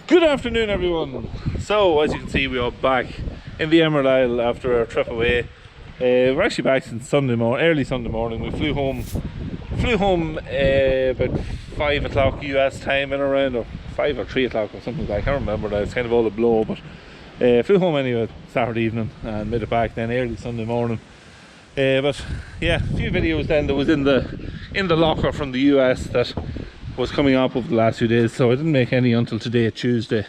Good afternoon, everyone. So, as you can see, we are back in the Emerald Isle after our trip away. We're actually back since early Sunday morning. We flew home about 5 o'clock US time in around, or 5 or 3 o'clock or something like that. I can't remember now. It's kind of all a blow, but flew home anyway Saturday evening and made it back then early Sunday morning. But yeah, a few videos then that was in the locker from the US that was coming up over the last few days, so I didn't make any until today, Tuesday.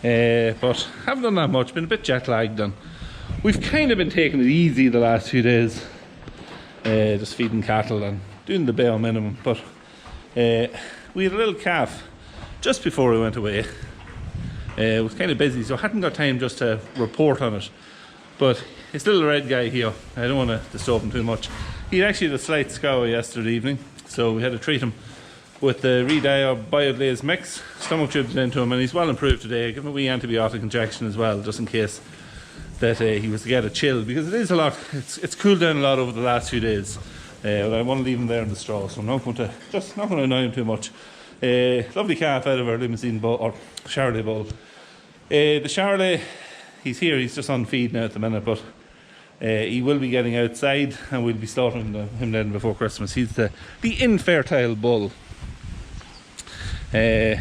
But haven't done that much, been a bit jet lagged, and we've kind of been taking it easy the last few days, just feeding cattle and doing the bare minimum. But we had a little calf just before we went away. It was kind of busy, so I hadn't got time just to report on it. But this little red guy here, I don't want to disturb him too much. He actually had a slight scour yesterday evening, so we had to treat him with the Redia Bioglaze mix, stomach tubes into him, and he's well improved today. Give him a wee antibiotic injection as well, just in case that he was to get a chill, because it is a lot, it's cooled down a lot over the last few days. But I want to leave him there in the straw, so I'm not going to annoy him too much. Lovely calf out of our Limousine bull, or Charolais bull. The Charolais, he's here, he's just on feed now at the minute, but he will be getting outside and we'll be slaughtering him then before Christmas. He's the infertile bull. Yeah,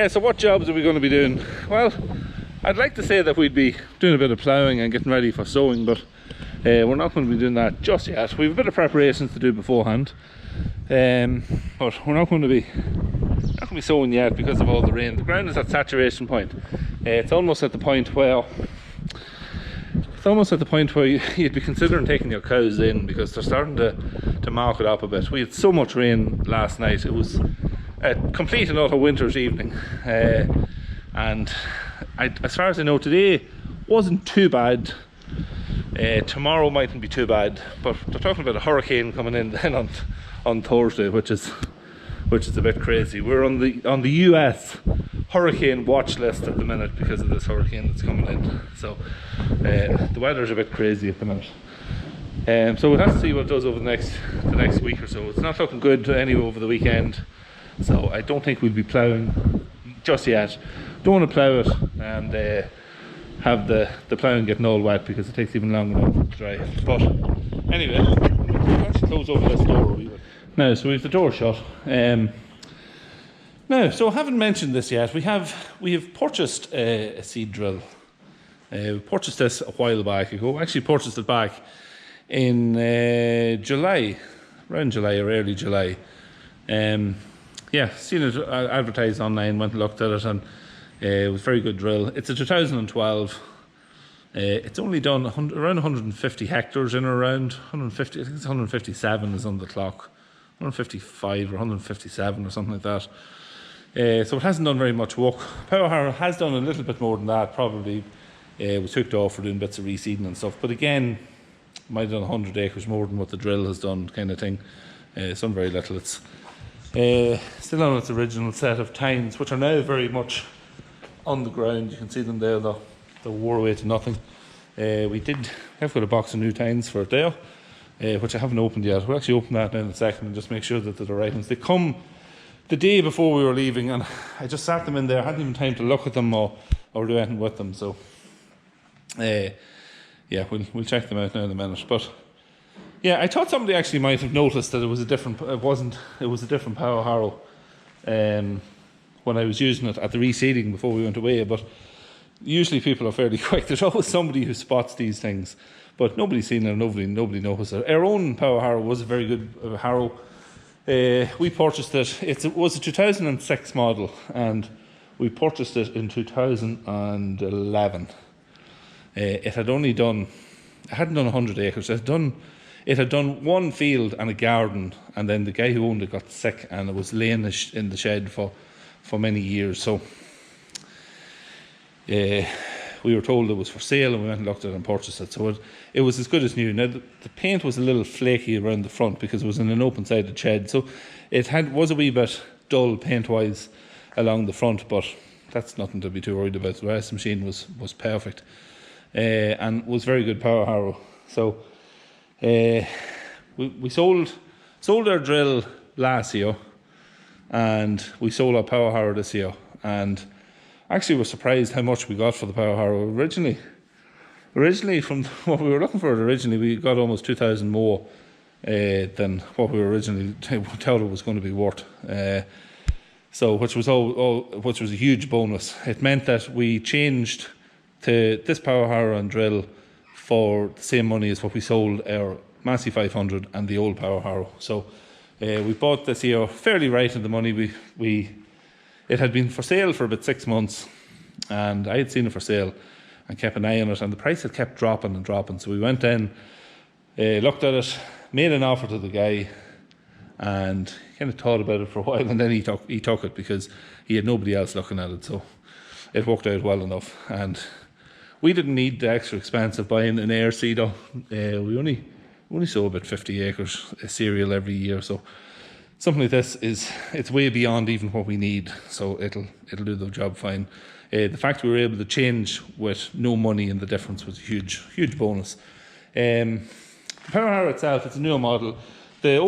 so what jobs are we going to be doing? Well, I'd like to say that we'd be doing a bit of ploughing and getting ready for sowing, but we're not going to be doing that just yet. We have a bit of preparations to do beforehand, but we're not going to be sowing yet because of all the rain. The ground is at saturation point. It's almost at the point where you'd be considering taking your cows in, because they're starting to mark it up a bit. We had so much rain last night. It was a complete and utter winter's evening, and as far as I know, today wasn't too bad. Tomorrow mightn't be too bad, but they're talking about a hurricane coming in then on Thursday, which is a bit crazy. We're on the US hurricane watch list at the minute because of this hurricane that's coming in. So the weather's a bit crazy at the minute. So we'll have to see what it does over the next week or so. It's not looking good anyway over the weekend, so I don't think we'll be ploughing just yet. Don't want to plough it and have the ploughing getting all wet, because it takes even longer to dry. But anyway, we'll actually close over this door a wee bit. Now, so we have the door shut. Now, so I haven't mentioned this yet. We have purchased a seed drill. We purchased this a while back ago. We actually purchased it back in July, around July or early July. Yeah, seen it advertised online, went and looked at it, and it was a very good drill. It's a 2012. It's only done around 150 hectares in or around 150. I think it's 157 is on the clock. 155 or 157 or something like that. So it hasn't done very much work. Power Harrow has done a little bit more than that, probably. Was hooked off for doing bits of reseeding and stuff, but again, might have done 100 acres more than what the drill has done, kind of thing. It's done very little. It's still on its original set of tines, which are now very much on the ground. You can see them there, though. They wore away to nothing. I've got a box of new tines for it there, which I haven't opened yet. We'll actually open that now in a second and just make sure that they're the right ones. They come the day before we were leaving, and I just sat them in there. I hadn't even time to look at them or do anything with them. So yeah, we'll check them out now in a minute. But yeah, I thought somebody actually might have noticed that it was a different Power Harrow when I was using it at the reseeding before we went away. But usually people are fairly quick. There's always somebody who spots these things, but nobody's seen it. Nobody noticed it. Our own Power Harrow was a very good harrow. We purchased it. It was a 2006 model, and we purchased it in 2011. It hadn't done 100 acres. It had done one field and a garden, and then the guy who owned it got sick, and it was laying in the shed for many years. So we were told it was for sale, and we went and looked at it and purchased it. So it was as good as new. Now the paint was a little flaky around the front because it was in an open-sided shed, so it was a wee bit dull paint-wise along the front, but that's nothing to be too worried about. The rest of the machine was perfect, and was very good Power Harrow. So we sold our drill last year, and we sold our Power Harrow this year, and actually was surprised how much we got for the Power Harrow. Originally, from what we were looking for, originally we got almost 2,000 more than what we were originally thought it was going to be worth. So, which was which was a huge bonus. It meant that we changed to this Power Harrow and drill for the same money as what we sold our Massey 500 and the old Power Harrow. So, we bought this here fairly right in the money. It had been for sale for about 6 months, and I had seen it for sale and kept an eye on it, and the price had kept dropping and dropping. So we went in, looked at it, made an offer to the guy, and kind of thought about it for a while, and then he took it because he had nobody else looking at it. So it worked out well enough, and we didn't need the extra expense of buying an air seeder. We only sow about 50 acres of cereal every year, so something like this it's way beyond even what we need, so it'll do the job fine. The fact we were able to change with no money in the difference was a huge bonus. The Power Harrow itself, it's a newer model. The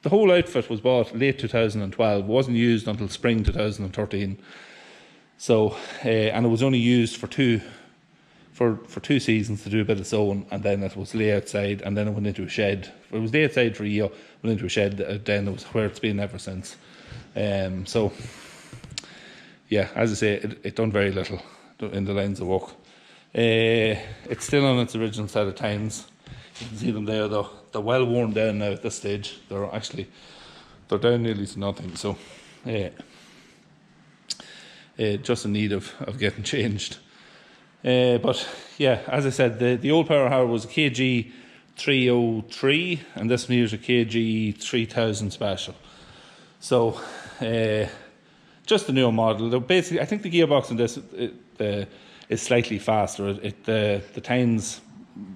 whole outfit was bought late 2012. It wasn't used until spring 2013. So, and it was only used for two seasons to do a bit of sowing, and then it was lay outside, and then it went into a shed. It was lay outside for a year, went into a shed, then it was where it's been ever since. So, yeah, as I say, it done very little in the lines of work. It's still on its original set of tines. You can see them there, though. They're well worn down now at this stage. They're down nearly to nothing. So, just in need of getting changed. But yeah, as I said, the old Power Harrow was a KG 303, and this one here is a KG 3000 special. So, just the newer model. Basically, I think the gearbox in this is slightly faster. The tines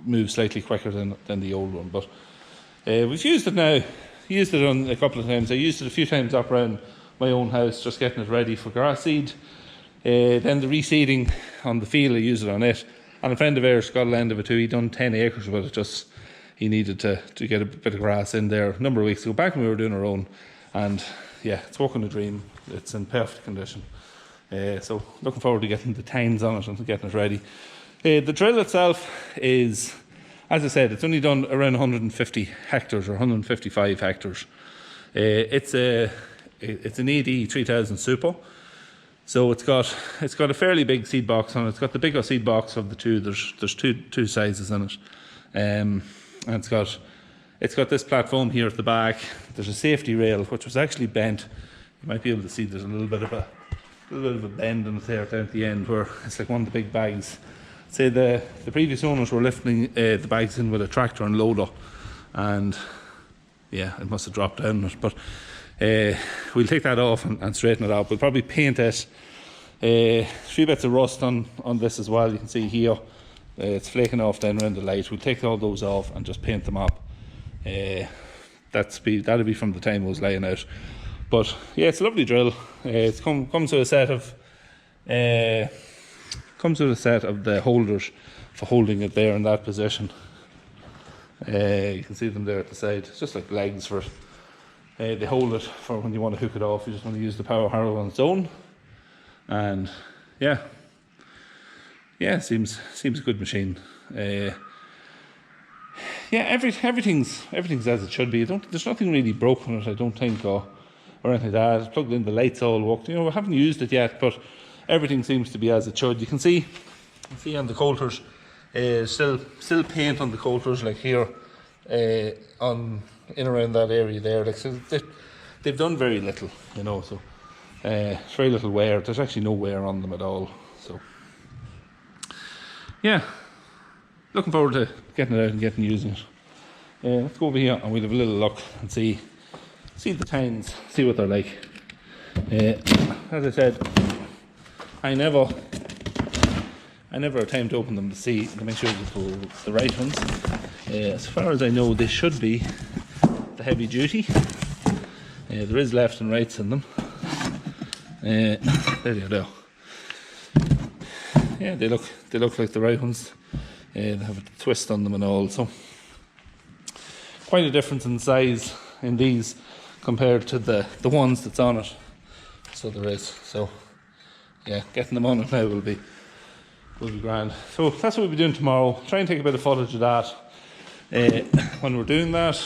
move slightly quicker than the old one. But we've used it now. Used it on a couple of times. I used it a few times up around my own house, just getting it ready for grass seed. Then the reseeding on the field, I used it on it. And a friend of ours got a land of it too. He done 10 acres with it. He needed to get a bit of grass in there a number of weeks ago, back when we were doing our own. And yeah, it's working a dream. It's in perfect condition. So looking forward to getting the tines on it and getting it ready. The drill itself is, as I said, it's only done around 150 hectares or 155 hectares. It's an AD 3000 Super. So it's got a fairly big seed box on it. It's got the bigger seed box of the two. There's two sizes in it, and it's got this platform here at the back. There's a safety rail which was actually bent. You might be able to see there's a little bit of a bend in it there down at the end where it's like one of the big bags. Say the previous owners were lifting the bags in with a tractor and loader, and yeah, it must have dropped down it. But we'll take that off and straighten it out. We'll probably paint it. A few bits of rust on this as well. You can see here it's flaking off down around the light. We'll take all those off and just paint them up. That'll be from the time it was laying out. But yeah, it's a lovely drill. It comes with a set of the holders for holding it there in that position. You can see them there at the side. It's just like legs for they hold it for when you want to hook it off. You just want to use the Power Harrow on its own. And yeah, seems a good machine. Yeah, everything's as it should be. There's nothing really broken in it, I don't think, or anything like that. It's plugged in, the lights all worked. We haven't used it yet, but everything seems to be as it should. You can see on the coulters, still paint on the coulters, like here, in around that area there. Like, so they've done very little, so very little wear. There's actually no wear on them at all. So yeah, looking forward to getting it out and using it. Let's go over here and we'll have a little look and see the tines, see what they're like. As I said, I never attempt to open them to make sure that the right ones. As far as I know, they should be the heavy duty. There is left and rights in them. There you go. Yeah, they look like the right ones. They have a twist on them and all. So quite a difference in size in these compared to the ones that's on it. so there is. So yeah, getting them on it now will be grand. So that's what we'll be doing tomorrow. Try and take a bit of footage of that when we're doing that.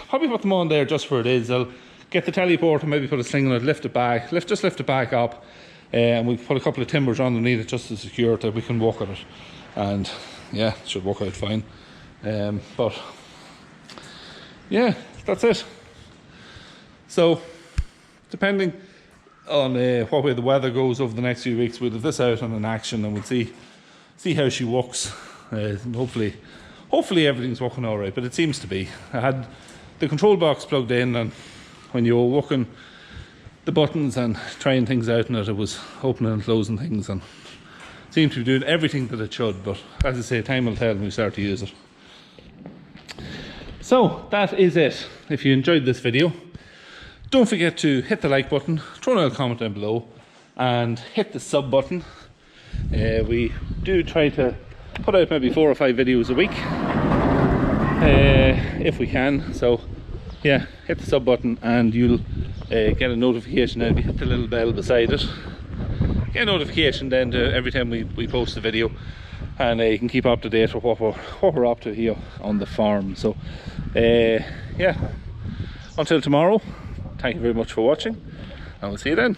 Probably put them on there just where it is. I'll get the teleport and maybe put a sling on it, lift it back, lift it back up, and we put a couple of timbers underneath it just to secure it that we can walk at it. And yeah, it should work out fine. But yeah, that's it. So depending on what way the weather goes over the next few weeks, we'll have this out on an action and we'll see how she walks. Hopefully everything's working all right, but it seems to be. I had the control box plugged in, and when you were working the buttons and trying things out in it, it was opening and closing things and seemed to be doing everything that it should. But as I say, time will tell when we start to use it. So that is it. If you enjoyed this video, don't forget to hit the like button, throw in a comment down below, and hit the sub button. We do try to put out maybe 4 or 5 videos a week if we can. So yeah, hit the sub button and you'll get a notification. If you hit the little bell beside it, get a notification then to every time we post a video, and you can keep up to date with what we're up to here on the farm. So yeah, until tomorrow, thank you very much for watching, and we'll see you then.